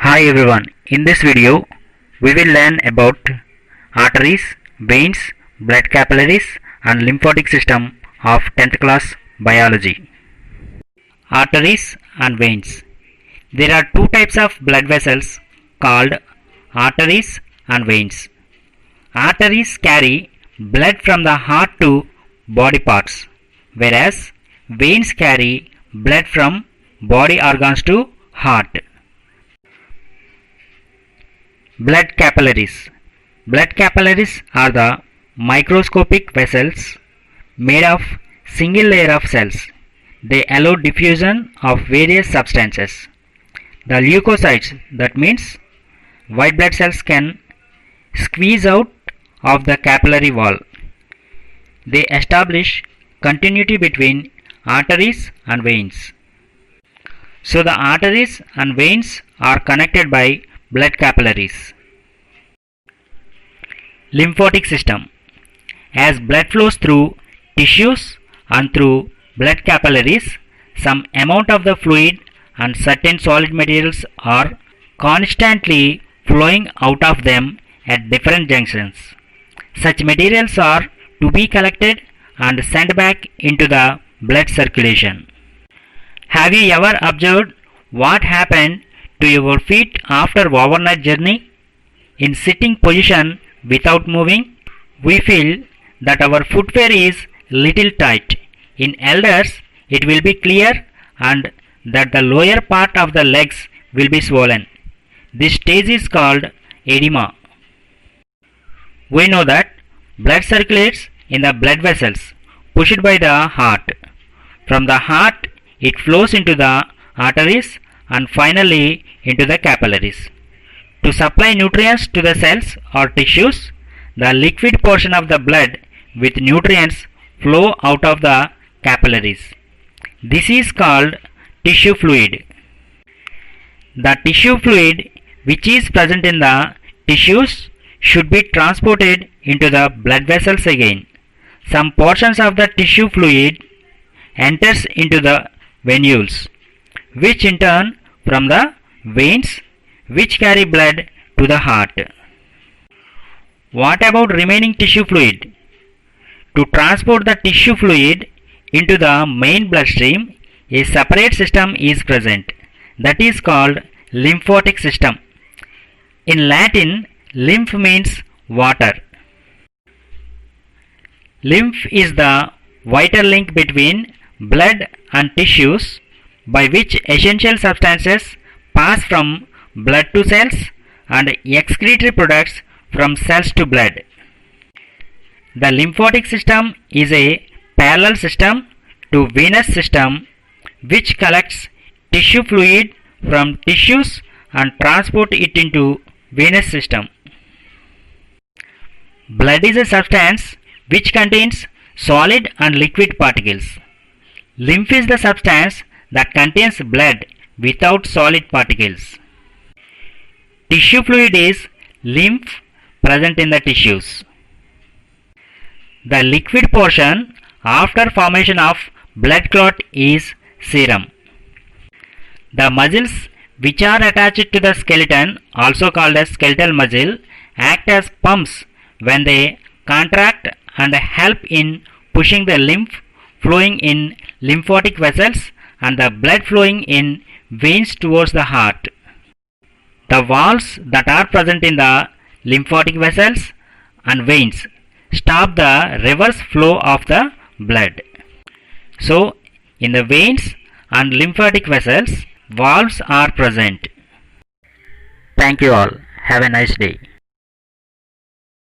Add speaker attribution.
Speaker 1: Hi everyone, in this video we will learn about arteries, veins, blood capillaries and lymphatic system of 10th class biology. Arteries and veins. There are two types of blood vessels called arteries and veins. Arteries carry blood from the heart to body parts, whereas veins carry blood from body organs to heart. Blood capillaries. Blood capillaries are the microscopic vessels made of single layer of cells. They allow diffusion of various substances. The leukocytes, that means white blood cells, can squeeze out of the capillary wall. They establish continuity between arteries and veins. So the arteries and veins are connected by blood capillaries. Lymphatic system. As blood flows through tissues and through blood capillaries, some amount of the fluid and certain solid materials are constantly flowing out of them at different junctions. Such materials are to be collected and sent back into the blood circulation. Have you ever observed what happened to your feet after overnight journey? In sitting position without moving, we feel that our footwear is little tight. In elders, it will be clear and that the lower part of the legs will be swollen. This stage is called edema. We know that blood circulates in the blood vessels pushed by the heart. From the heart, it flows into the arteries and finally into the capillaries. To supply nutrients to the cells or tissues, the liquid portion of the blood with nutrients flow out of the capillaries. This is called tissue fluid. The tissue fluid which is present in the tissues should be transported into the blood vessels again. Some portions of the tissue fluid enters into the venules, which in turn from the veins, which carry blood to the heart. What about remaining tissue fluid? To transport the tissue fluid into the main bloodstream, a separate system is present, that is called lymphatic system. In Latin, lymph means water. Lymph is the vital link between blood and tissues by which essential substances pass from blood to cells and excretory products from cells to blood. The lymphatic system is a parallel system to venous system which collects tissue fluid from tissues and transport it into venous system. Blood is a substance which contains solid and liquid particles. Lymph is the substance that contains blood without solid particles. Tissue fluid is lymph present in the tissues. The liquid portion after formation of blood clot is serum. The muscles which are attached to the skeleton, also called as skeletal muscle, act as pumps when they contract and help in pushing the lymph flowing in lymphatic vessels and the blood flowing in veins towards the heart. The valves that are present in the lymphatic vessels and veins stop the reverse flow of the blood. So, in the veins and lymphatic vessels, valves are present. Thank you all. Have a nice day.